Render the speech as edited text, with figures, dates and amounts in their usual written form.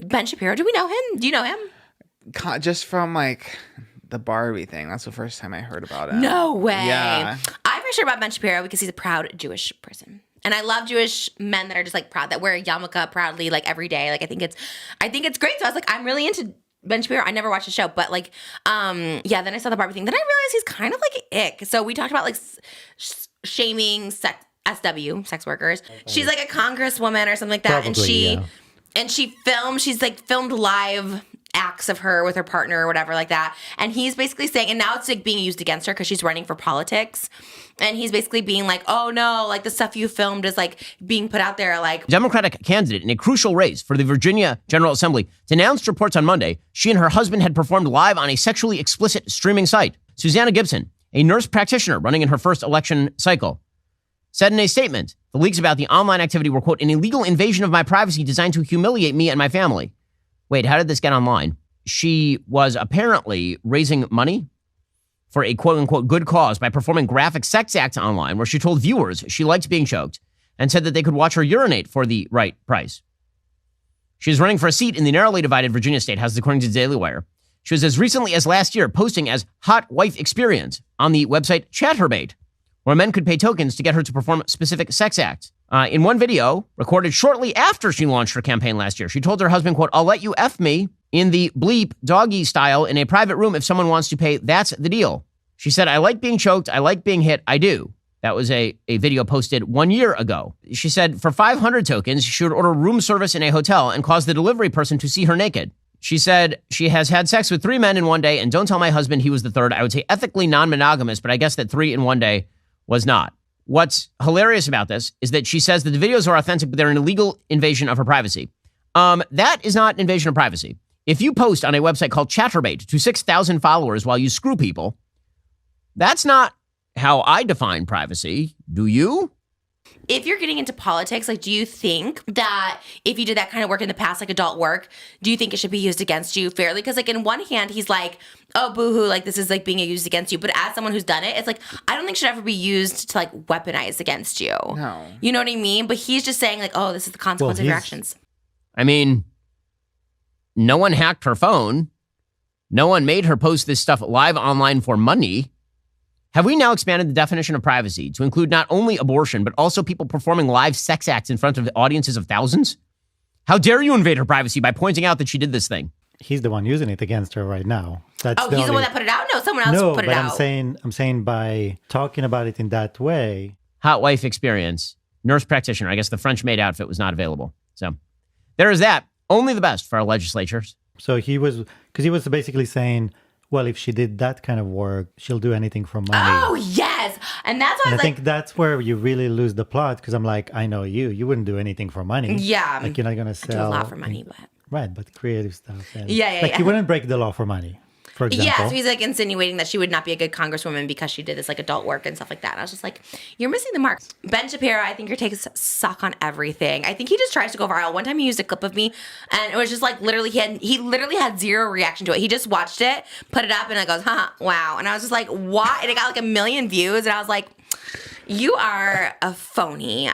Ben Shapiro, do we know him? Do you know him? Just from like the Barbie thing. That's the first time I heard about it. No way. Yeah. I'm for sure about Ben Shapiro because he's a proud Jewish person. And I love Jewish men that are just like proud, that wear a yarmulke proudly like every day. Like I think it's great. So I was like, I'm really into Ben Shapiro. I never watched the show, but like, then I saw the Barbie thing. Then I realized he's kind of like ick. So we talked about like shaming sex workers. She's like a congresswoman or something like that. Probably, and she's like filmed live acts of her with her partner or whatever like that. And he's basically saying, and now it's like being used against her because she's running for politics. And he's basically being like, oh no, like the stuff you filmed is like being put out there like. Democratic candidate in a crucial race for the Virginia General Assembly denounced reports on Monday she and her husband had performed live on a sexually explicit streaming site. Susanna Gibson, a nurse practitioner running in her first election cycle, said in a statement, the leaks about the online activity were, quote, an illegal invasion of my privacy designed to humiliate me and my family. Wait, how did this get online? She was apparently raising money for a quote-unquote good cause by performing graphic sex acts online where she told viewers she liked being choked and said that they could watch her urinate for the right price. She is running for a seat in the narrowly divided Virginia State House, according to Daily Wire. She was as recently as last year posting as hot wife experience on the website Chatterbait, where men could pay tokens to get her to perform specific sex acts. In one video recorded shortly after she launched her campaign last year, she told her husband, quote, I'll let you F me in the bleep doggy style in a private room if someone wants to pay. That's the deal. She said, I like being choked. I like being hit. I do. That was a video posted 1 year ago. She said for 500 tokens, she would order room service in a hotel and cause the delivery person to see her naked. She said she has had sex with 3 men in one day, and don't tell my husband he was the third. I would say ethically non-monogamous, but I guess that 3 in one day was not. What's hilarious about this is that she says that the videos are authentic, but they're an illegal invasion of her privacy. That is not an invasion of privacy. If you post on a website called Chatterbait to 6,000 followers while you screw people, that's not how I define privacy. Do you? If you're getting into politics, like, do you think that if you did that kind of work in the past, like adult work, do you think it should be used against you fairly? Because, like, in one hand, he's like, oh, boo-hoo, like, this is, like, being used against you. But as someone who's done it, it's like, I don't think it should ever be used to, like, weaponize against you. No. You know what I mean? But he's just saying, like, oh, this is the consequence of your actions. I mean, no one hacked her phone. No one made her post this stuff live online for money. Have we now expanded the definition of privacy to include not only abortion, but also people performing live sex acts in front of audiences of thousands? How dare you invade her privacy by pointing out that she did this thing? He's the one using it against her right now. He's the one that put it out? No, someone else put it out. I'm saying by talking about it in that way. Hot wife experience, nurse practitioner. I guess the French maid outfit was not available. So there is that. Only the best for our legislatures. So he was basically saying, well, if she did that kind of work, she'll do anything for money. Oh, yes. And that's why I think that's where you really lose the plot, because I'm like, I know you. You wouldn't do anything for money. Yeah. Like, you're not going to sell. I do a lot for money, but. Right, but creative stuff. And Yeah. you wouldn't break the law for money, for example. Yeah, so he's like insinuating that she would not be a good congresswoman because she did this like adult work and stuff like that. And I was just like, you're missing the mark. Ben Shapiro, I think your takes suck on everything. I think he just tries to go viral. One time he used a clip of me and it was just like literally, he literally had zero reaction to it. He just watched it, put it up and it goes, wow. And I was just like, what? And it got like 1 million views and I was like, you are a phony.